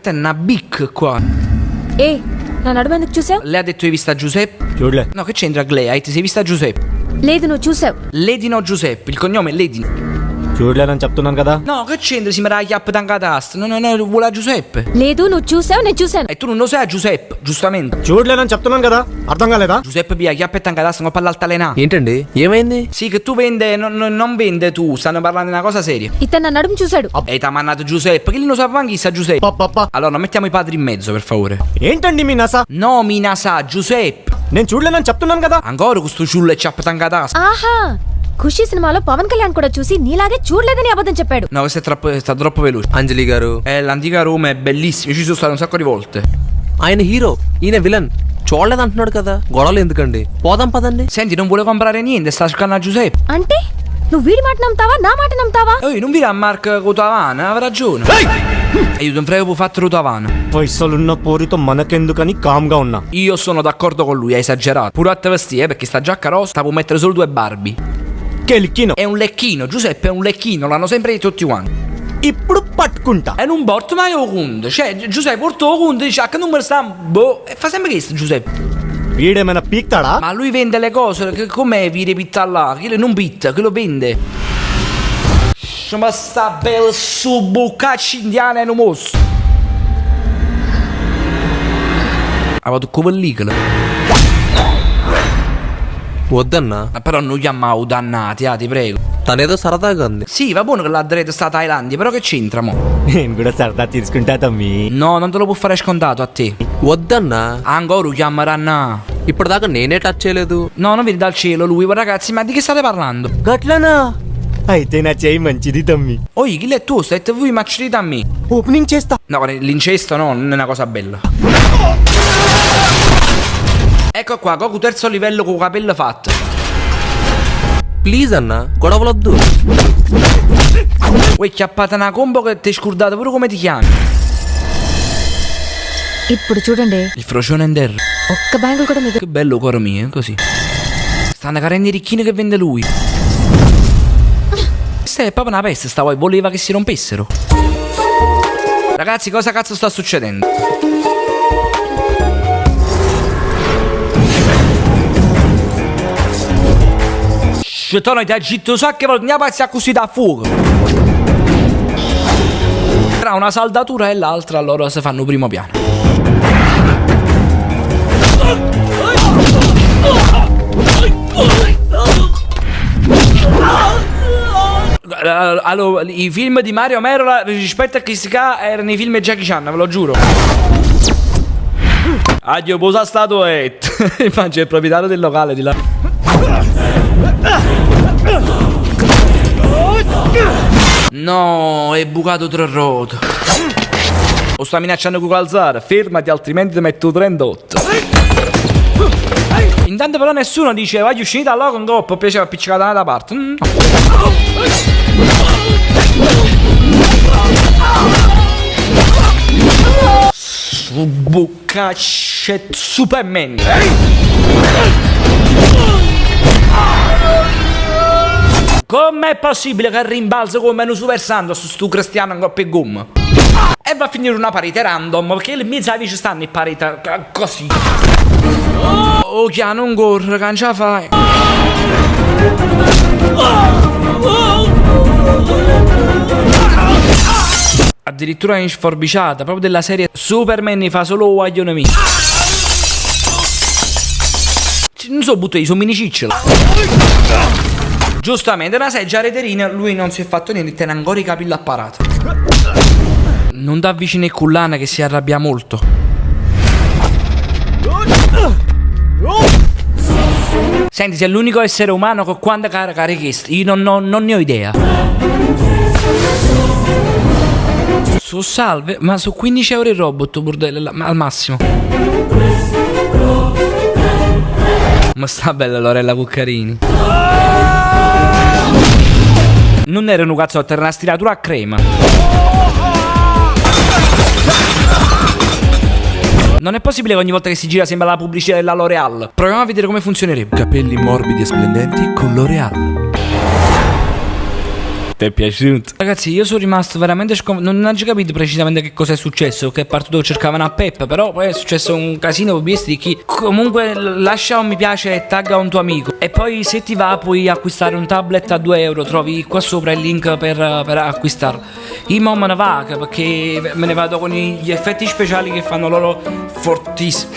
Questa è una bic qua. ఏ నా నడుము ఎందుకు చూసావు? Lei ha detto hai vista Giuseppe? చూడలే. No, che c'entra Glea? Ti sei vista Giuseppe? లేదు నువ్వు చూసావు. Ledino Giuseppe, il cognome è Ledino. చూడలేనని చెప్తున్నాను కదా. No, che c'entra? Si mi dà la chiappa da catasta. No, vuole a Giuseppe. లేదు నువ్వు చూసావు, నేను చూసాను. E tu non lo sai a Giuseppe, giustamente. చూడలేనని చెప్తున్నాను కదా, అర్థం కాలేదా? Giuseppe via chiappa e tancatasta, non parla altalenà. ఏంటండి ఏమైంది? Sì, che tu vende, non vende tu, stanno parlando di una cosa seria. ఇతను నా నడుము చూసాడు. E t'ha mandato Giuseppe, che lì non sapeva chi sa Giuseppe. పప్ప Allora, non mettiamo i padri in mezzo, per favore. ఏంటండి మీ నస? No, mina sa, Giuseppe. నేను చూడలేనని చెప్తున్నాను కదా. Ancora questo ciullo e ciappa tancatasta. ఆహా, ఖుషి సినిమాలో పవన్ కళ్యాణ్ కూడా చూసి నీలాగే చూడలేదని అబద్ధం చెప్పాడు. No, questo è stato troppo veloce. అంజలి గారు L'antica Roma è bellissima, ci sono stato un sacco di volte. ఆయన హీరో, ఈయన విలన్. చూడలేదు అంటున్నాడు కదా, గొడవలు ఎందుకండి? పోదాం పదండి. Senti, non vuole comprare niente, sta cercando a Giuseppe. అంటే నువ్వు వీడి మాట నమ్ముతావా, నా మాట నమ్ముతావా? Non vi dà Marco Cotavana, aveva ragione. E io non frego fu fatto Cotavana. పైసలున్న పోరితో మనకెందుకని కామ్గా ఉన్నా. Io sono d'accordo con lui, ha esagerato. Pure a te vestire, perché sta giacca rossa, può mettere solo 2 Barbie. కెలికినో È un lecchino, Giuseppe è un lecchino, l'hanno sempre detto tutti quanti. ఇప్పుడు పట్టుకుంటా. E non porto mai o conto. Cioè, Giuseppe porta o conto, dice, a che numero sta? Boh, e fa sempre questo Giuseppe. వీడేమైనా పీక్తాడా? Ma lui vende le cose, com'è vi ripitta là? Chi non pitta, che lo vende? Ma sta bel su bucacci indiana e non mosso. Ha fatto come pellicola. వద్దన్నా, Però non chiamavo dannati, ti prego. తనేదో సరదాగా ఉంది. Sì, va buono che l'ha sta a Thailandia, però che c'entra mo? నేను కూడా సరదా తీసుకుంటా తమ్మి. No, non te lo può fare scontato a te. వద్దన్నా, Ancora lo chiameranno. ఇప్పటిదాకా నేనే టచ్ చేయలేదు. No, non viene dal cielo lui, ma ragazzi, ma di che state parlando? గట్లనా? అయితే నా చేయి మంచిది తమ్మి. Oh, chi l'è tu? Stai voi maccerite a me? Opening చేస్తా. No, l'incesto no, non è una cosa bella. Ecco qua, Goku terzo livello con capello fatto. Please అన్నా, గొడవలొద్దు. Uè, chiappata una combo che ti hai scordato pure come ti chiami. ఇప్పుడు చూడండి, Il frocione in terra. ఒక్క బ్యాంకులు కూడా మిగ Che bello cuore mio, così. Stanno carendo i ricchini che vende lui. Questa è proprio una peste, sta poi voleva che si rompessero. Ragazzi, cosa cazzo sta succedendo? Tono ti agito so che voglio passi così da fuoco. Tra una saldatura e l'altra loro si fanno primo piano. Allora, i film di Mario Merola rispetto a Kiska erano i film di Jackie Chan, ve lo giuro. Addio, posa statuetta. Infatti è il proprietario del locale di là. No, è bucato 3 ruote. O sta minacciando con calzare. Fermati, altrimenti ti metto 38. Intanto però nessuno dice voglio uscire da là con troppo piaceva appiccicata da parte. Su bucacce Superman. Com'è possibile che rimbalza come un super santo su sto cristiano in coppia e gomma? E va a finire una parete random, perché le mie amici stanno in parete così. Oh, chiaro, non corre, che non ce la fai. Addirittura in sforbiciata, proprio della serie Superman fa solo guaglione mio. Non so, buttati, sono minicicciolo. Giustamente, una seggia reterina, lui non si è fatto niente, tiene ancora i capelli apparati. Non dà vicino il cullana che si arrabbia molto. Senti, sei l'unico essere umano con quanta carica richiesta. Io non ne ho idea. Su salve, ma su 15 euro il robot, bordello, al massimo. Ma sta bella Lorella Cuccarini. Non era un cazzotto, era una stiratura a crema. Non è possibile che ogni volta che si gira sembra la pubblicità della L'Oreal. Proviamo a vedere come funzionerebbe. Capelli morbidi e splendenti con L'Oreal. Ti è piaciuto? Ragazzi, io sono rimasto veramente non ho capito precisamente che cosa è successo, che è partito cercavano a Pep, però poi è successo un casino per di chi. Comunque lascia un mi piace e tagga un tuo amico. E poi se ti va puoi acquistare un tablet a 2 euro, trovi qua sopra il link per acquistarlo. Io mo me ne vado perché me ne vado con gli effetti speciali che fanno loro fortissimi.